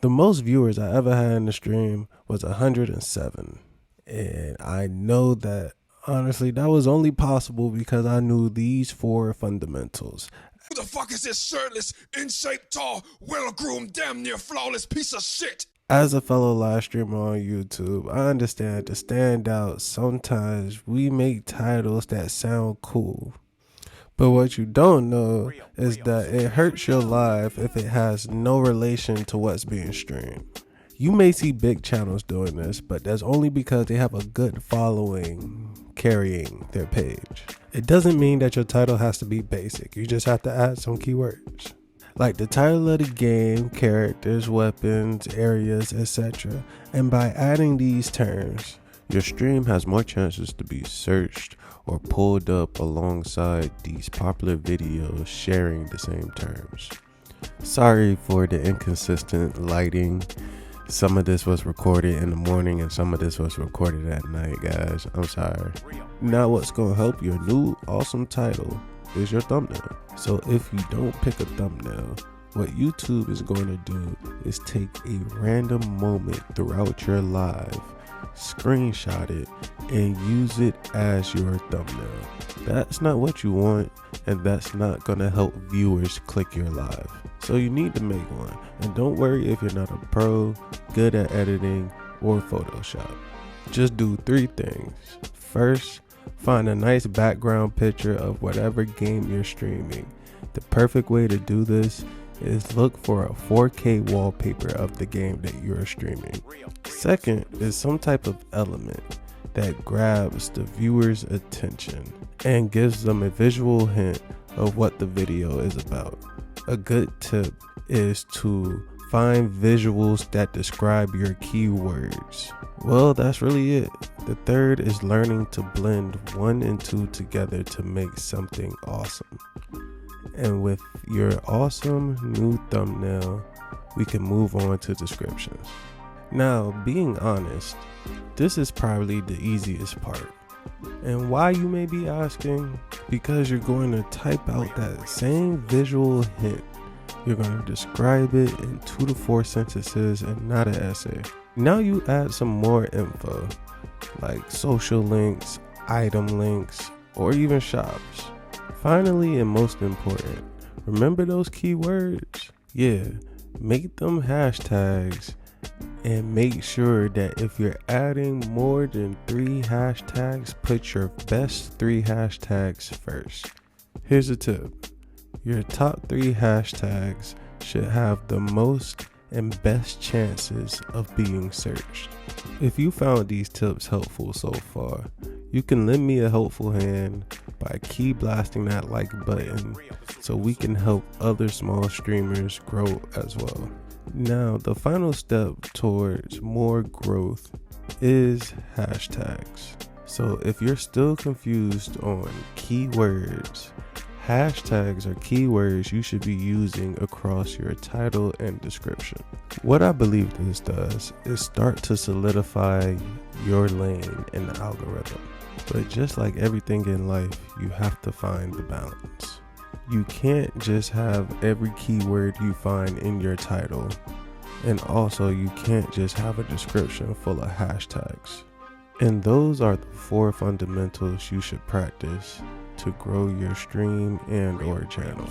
The most viewers I ever had in the stream was 107. And I know that honestly that was only possible because I knew these 4 fundamentals. Who the fuck is this shirtless, in shape, tall, well-groomed, damn near flawless piece of shit? As a fellow live streamer on YouTube, I understand to stand out, sometimes we make titles that sound cool. But what you don't know is that it hurts your life if it has no relation to what's being streamed. You may see big channels doing this, but that's only because they have a good following carrying their page. It doesn't mean that your title has to be basic, you just have to add some keywords. Like the title of the game, characters, weapons, areas, etc. And by adding these terms, your stream has more chances to be searched or pulled up alongside these popular videos sharing the same terms. Sorry for the inconsistent lighting. Some of this was recorded in the morning and some of this was recorded at night, guys. I'm sorry. Now what's going to help your new awesome title is your thumbnail. So if you don't pick a thumbnail, what YouTube is going to do is take a random moment throughout your live, screenshot it, and use it as your thumbnail. That's not what you want, and that's not going to help viewers click your live. So you need to make one. And don't worry if you're not a pro, good at editing, or Photoshop. Just do 3 things. First, find a nice background picture of whatever game you're streaming. The perfect way to do this is look for a 4K wallpaper of the game that you're streaming. Second is some type of element that grabs the viewer's attention and gives them a visual hint of what the video is about. A good tip is to find visuals that describe your keywords. Well, that's really it. The third is learning to blend 1 and 2 together to make something awesome. And with your awesome new thumbnail, we can move on to descriptions. Now, being honest, this is probably the easiest part. And why, you may be asking? Because you're going to type out that same visual hint. You're going to describe it in 2 to 4 sentences and not an essay. Now you add some more info, like social links, item links, or even shops. Finally, and most important, remember those keywords? Yeah, make them hashtags and make sure that if you're adding more than 3 hashtags, put your best 3 hashtags first. Here's a tip. Your top 3 hashtags should have the most and best chances of being searched. If you found these tips helpful so far, you can lend me a helpful hand by key blasting that like button so we can help other small streamers grow as well. Now, the final step towards more growth is hashtags. So if you're still confused on keywords, hashtags are keywords you should be using across your title and description. What I believe this does is start to solidify your lane in the algorithm. But just like everything in life, you have to find the balance. You can't just have every keyword you find in your title, and also you can't just have a description full of hashtags. And those are the 4 fundamentals you should practice to grow your stream and or channel.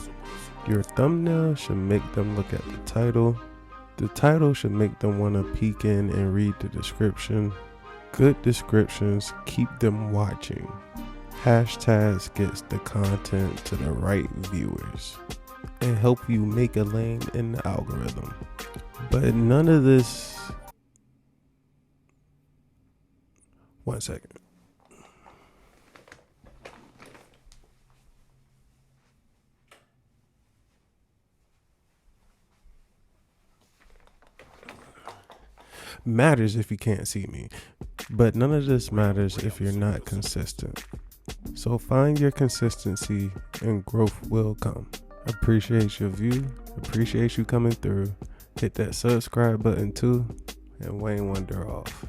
Your thumbnail should make them look at the title. The title should make them want to peek in and read the description. Good descriptions keep them watching. Hashtags gets the content to the right viewers and help you make a lane in the algorithm. But none of this... One second. Matters if you can't see me, but none of this matters if you're not consistent. So find your consistency and growth will come. Appreciate your view, appreciate you coming through. Hit that subscribe button too, and Wayne Wonder off.